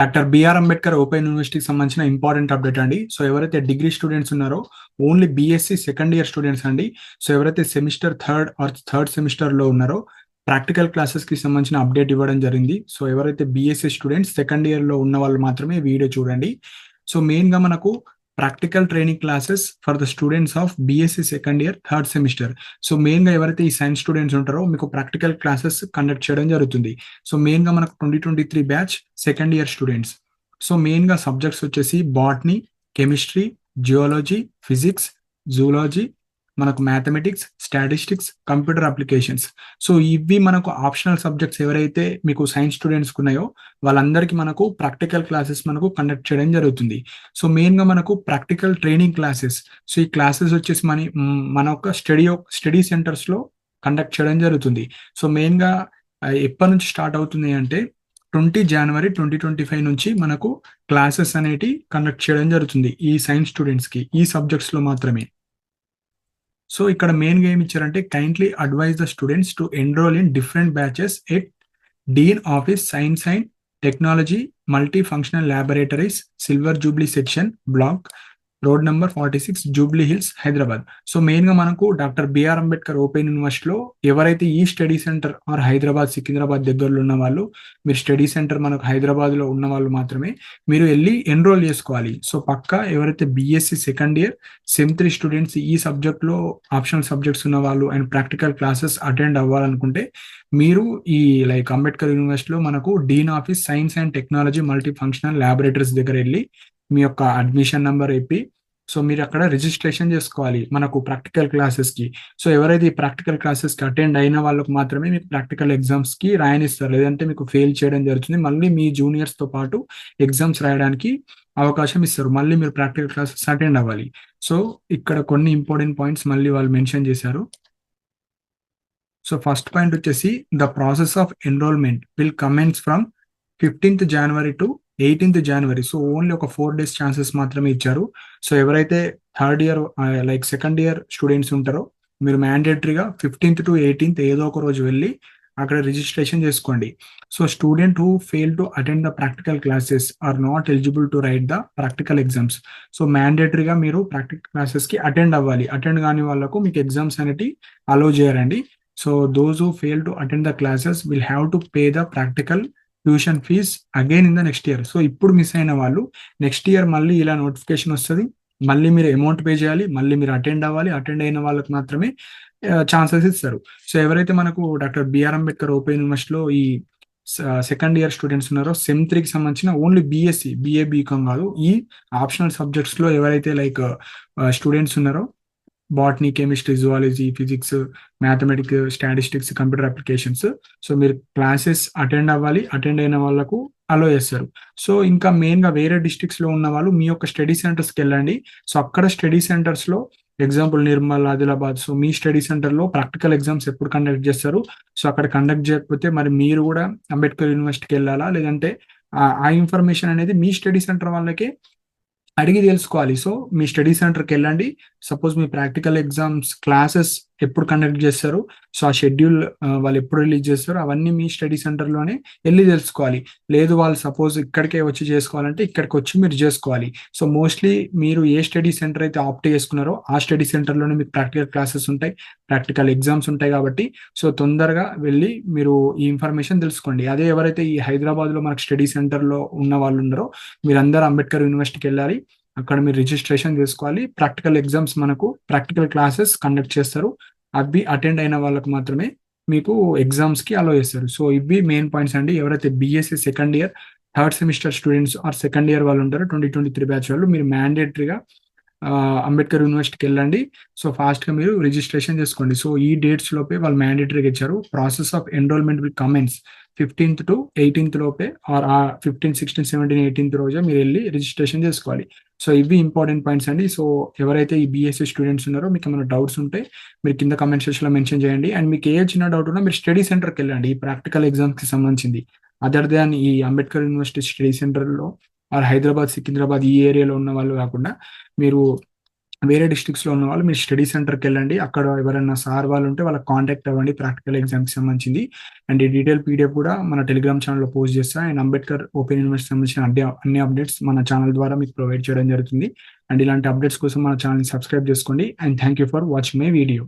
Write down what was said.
Doctor B R Ambedkar open యూనివర్సిటీకి సంబంధించిన important update అండి. సో ఎవరైతే డిగ్రీ స్టూడెంట్స్ ఉన్నారో only BSE second year students అండి. సో ఎవరైతే సెమిస్టర్ థర్డ్ సెమిస్టర్ లో ఉన్నారో ప్రాక్టికల్ క్లాసెస్ కి సంబంధించిన అప్డేట్ ఇవ్వడం జరిగింది. సో ఎవరైతే బీఎస్సీ స్టూడెంట్స్ సెకండ్ ఇయర్ లో ఉన్న వాళ్ళు మాత్రమే వీడియో చూడండి. సో మెయిన్ గా మనకు practical training classes for the students of BSc second year third semester. So main గా ఎవరైతే ఈ సైన్స్ స్టూడెంట్స్ ఉంటారో మీకు ప్రాక్టికల్ క్లాసెస్ కండక్ట్ చేయడం జరుగుతుంది. సో మెయిన్ గా మనకు 2023 batch second year students. So main గా సబ్జెక్ట్స్ వచ్చేసి botany, chemistry, geology, physics, zoology, మనకు mathematics, statistics, computer applications. So ఇవి మనకు ఆప్షనల్ సబ్జెక్ట్స్ ఎవరైతే మీకు సైన్స్ స్టూడెంట్స్ ఉన్నాయో వాళ్ళందరికీ మనకు ప్రాక్టికల్ క్లాసెస్ మనకు కండక్ట్ చేయడం జరుగుతుంది. సో మెయిన్ గా మనకు ప్రాక్టికల్ ట్రైనింగ్ క్లాసెస్. సో ఈ క్లాసెస్ వచ్చేసి మన ఒక స్టడీ సెంటర్స్ లో కండక్ట్ చేయడం జరుగుతుంది. సో మెయిన్ గా ఎప్పటి నుంచి స్టార్ట్ అవుతుంది అంటే 20 జనవరి 2025 నుంచి మనకు క్లాసెస్ అనేటి కండక్ట్ చేయడం జరుగుతుంది ఈ సైన్స్ స్టూడెంట్స్ కి ఈ సబ్జెక్ట్స్ లో మాత్రమే. సో ఇక్కడ మెయిన్ గా ఏమి ఇచ్చారంటే kindly advise the students to enrol in different batches at dean office science and technology multi functional laboratories silver jubilee section block road number 46 Jubilee Hills Hyderabad. So main గా మనకు డాక్టర్ బిఆర్ అంబేద్కర్ ఓపెన్ యూనివర్సిటీలో ఎవరైతే ఈ study centre or Hyderabad Secunderabad దగ్గరలో ఉన్న వాళ్ళు, మీరు study centre మనకు హైదరాబాద్ లో ఉన్న వాళ్ళు మాత్రమే మీరు వెళ్ళి ఎన్రోల్ చేసుకోవాలి. సో పక్కా ఎవరైతే BSc second year sem 3 students ఈ సబ్జెక్ట్ లో ఆప్షనల్ సబ్జెక్ట్స్ ఉన్న వాళ్ళు అండ్ ప్రాక్టికల్ క్లాసెస్ అటెండ్ అవ్వాలనుకుంటే మీరు ఈ అంబేద్కర్ యూనివర్సిటీలో మనకు dean office science and technology multi functional laboratories దగ్గర వెళ్ళి మీ యొక్క అడ్మిషన్ నెంబర్ చెప్పి సో మీరు అక్కడ రిజిస్ట్రేషన్ చేసుకోవాలి మనకు ప్రాక్టికల్ క్లాసెస్ కి. సో ఎవరైతే ఈ ప్రాక్టికల్ క్లాసెస్ కి అటెండ్ అయిన వాళ్ళకు మాత్రమే మీకు ప్రాక్టికల్ ఎగ్జామ్స్ కి రాయనిస్తారు, లేదంటే మీకు ఫెయిల్ చేయడం జరుగుతుంది. మళ్ళీ మీ జూనియర్స్ తో పాటు ఎగ్జామ్స్ రాయడానికి అవకాశం ఇస్తారు. మళ్ళీ మీరు ప్రాక్టికల్ క్లాసెస్ అటెండ్ అవ్వాలి. సో ఇక్కడ కొన్ని ఇంపార్టెంట్ పాయింట్స్ మళ్ళీ వాళ్ళు మెన్షన్ చేశారు. సో ఫస్ట్ పాయింట్ వచ్చేసి the process of enrolment will commence from 15th January to 18th January. So only ఒక 4 days ఛాన్సెస్ మాత్రమే ఇచ్చారు. సో ఎవరైతే third year second year students ఉంటారో మీరు మ్యాండేటరీగా 15th to 18th ఏదో ఒక రోజు వెళ్ళి అక్కడ రిజిస్ట్రేషన్ చేసుకోండి. So student who fail to attend the practical classes are not eligible to write the practical exams. So మ్యాండేటరీగా మీరు ప్రాక్టికల్ క్లాసెస్ కి అటెండ్ అవ్వాలి. అటెండ్ కాని వాళ్ళకు మీకు ఎగ్జామ్స్ అనేవి అలో చేయరండి. So those who fail to attend the classes will have to pay the practical tuition fee again in the next year. So ఇప్పుడు మిస్ అయిన వాళ్ళు నెక్స్ట్ ఇయర్ మళ్ళీ ఇలా నోటిఫికేషన్ వస్తుంది, మళ్ళీ మీరు అమౌంట్ పే చేయాలి, మళ్ళీ మీరు అటెండ్ అవ్వాలి. అటెండ్ అయిన వాళ్ళకి మాత్రమే ఛాన్సెస్ ఇస్తారు. సో ఎవరైతే మనకు డాక్టర్ బిఆర్ అంబేద్కర్ ఓపెన్ యూనివర్సిటీలో ఈ సెకండ్ ఇయర్ స్టూడెంట్స్ ఉన్నారో సెమ్ 3కి సంబంధించిన ఓన్లీ బీఎస్సీ బిఏ బీకామ్ కాదు, ఈ ఆప్షనల్ సబ్జెక్ట్స్ లో ఎవరైతే స్టూడెంట్స్ ఉన్నారో botany, chemistry, zoology, physics, mathematics, statistics, computer applications. So మీరు క్లాసెస్ అటెండ్ అవ్వాలి. అటెండ్ అయిన వాళ్ళకు అలో చేస్తారు. సో ఇంకా మెయిన్ గా వేరే డిస్ట్రిక్ట్స్ లో ఉన్న వాళ్ళు మీ యొక్క స్టడీ సెంటర్స్ కి వెళ్ళండి. సో అక్కడ స్టడీ సెంటర్స్ లో ఎగ్జాంపుల్ నిర్మల్, ఆదిలాబాద్, సో మీ స్టడీ సెంటర్ లో ప్రాక్టికల్ ఎగ్జామ్స్ ఎప్పుడు కండక్ట్ చేస్తారు? సో అక్కడ కండక్ట్ చేయకపోతే మరి మీరు కూడా అంబేద్కర్ యూనివర్సిటీకి వెళ్ళాలా, లేదంటే ఆ ఇన్ఫర్మేషన్ అనేది మీ స్టడీ సెంటర్ వాళ్ళకే అడిగి తెలుసుకోవాలి. సో మీ స్టడీ సెంటర్కి వెళ్ళండి. సపోజ్ మీ ప్రాక్టికల్ ఎగ్జామ్స్ క్లాసెస్ ఎప్పుడు కండక్ట్ చేస్తారు, సో ఆ షెడ్యూల్ వాళ్ళు ఎప్పుడు రిలీజ్ చేస్తారు అవన్నీ మీ స్టడీ సెంటర్లోనే వెళ్ళి తెలుసుకోవాలి. లేదు వాళ్ళు సపోజ్ ఇక్కడికే వచ్చి చేసుకోవాలంటే ఇక్కడికి వచ్చి మీరు చేసుకోవాలి. సో మోస్ట్లీ మీరు ఏ స్టడీ సెంటర్ అయితే ఆప్ట్ చేసుకున్నారో ఆ స్టడీ సెంటర్లోనే మీకు ప్రాక్టికల్ క్లాసెస్ ఉంటాయి, ప్రాక్టికల్ ఎగ్జామ్స్ ఉంటాయి. కాబట్టి సో తొందరగా వెళ్ళి మీరు ఈ ఇన్ఫర్మేషన్ తెలుసుకోండి. అదే ఎవరైతే ఈ హైదరాబాద్లో మనకు స్టడీ సెంటర్లో ఉన్న వాళ్ళు ఉన్నారో మీరందరూ అంబేద్కర్ యూనివర్సిటీకి వెళ్ళాలి. అక్కడ మీరు రిజిస్ట్రేషన్ చేసుకోవాలి. ప్రాక్టికల్ ఎగ్జామ్స్ మనకు ప్రాక్టికల్ క్లాసెస్ కండక్ట్ చేస్తారు. అవి అటెండ్ అయిన వాళ్ళకు మాత్రమే మీకు ఎగ్జామ్స్ కి అలో చేస్తారు. సో ఇవి మెయిన్ పాయింట్స్ అండి. ఎవరైతే BSc second year third semester students or second year వాళ్ళు ఉంటారో 2023 బ్యాచ్ వాళ్ళు మీరు మ్యాండేటరీగా అంబేద్కర్ యూనివర్సిటీకి వెళ్ళండి. సో ఫాస్ట్ గా మీరు రిజిస్ట్రేషన్ చేసుకోండి. సో ఈ డేట్స్ లోపే వాళ్ళు మ్యాండేటరీగా ఇచ్చారు. Process of enrolment will commence 15th to 18th లోపే ఆర్ 15, 16, 17, 18th రోజే మీరు వెళ్ళి రిజిస్ట్రేషన్ చేసుకోవాలి. సో ఇవి ఇంపార్టెంట్ పాయింట్స్ అండి. సో ఎవరైతే ఈ బీఎస్సీ స్టూడెంట్స్ ఉన్నారో మీకు ఏమైనా డౌట్స్ ఉంటే మీరు కింద కమెంట్ సెక్షన్ లో మెన్షన్ చేయండి. అండ్ మీకు ఏ చిన్న డౌట్ ఉన్నా మీరు స్టడీ సెంటర్కి వెళ్ళండి ఈ ప్రాక్టికల్ ఎగ్జామ్స్ కి సంబంధించింది. అదర్ దాన్ ఈ అంబేద్కర్ యూనివర్సిటీ స్టడీ సెంటర్ లో ఆర్ హైదరాబాద్, సికింద్రాబాద్ ఈ ఏరియాలో ఉన్న వాళ్ళు కాకుండా మీరు వేరే డిస్ట్రిక్ట్స్‌లో ఉన్న వాళ్ళు మీరు స్టడీ సెంటర్‌కి వెళ్ళండి. అక్కడ ఎవరైనా సార్ వాళ్ళు ఉంటే వాళ్ళకి కాంటాక్ట్ అవ్వండి ప్రాక్టికల్ ఎగ్జామ్స్‌కి సంబంధించింది. అండ్ ఈ డీటెయిల్ పీడిఎఫ్ కూడా మన టెలిగ్రామ్ ఛానెల్‌లో పోస్ట్ చేస్తా. అండ్ అంబేద్కర్ ఓపెన్ యూనివర్సిటీ సంబంధించిన అన్ని అప్డేట్స్ మన ఛానెల్ ద్వారా మీకు ప్రొవైడ్ చేయడం జరుగుతుంది. అండ్ ఇలాంటి అప్డేట్స్ కోసం మన ఛానెల్‌ని సబ్స్క్రైబ్ చేసుకోండి. And thank you for watching my video.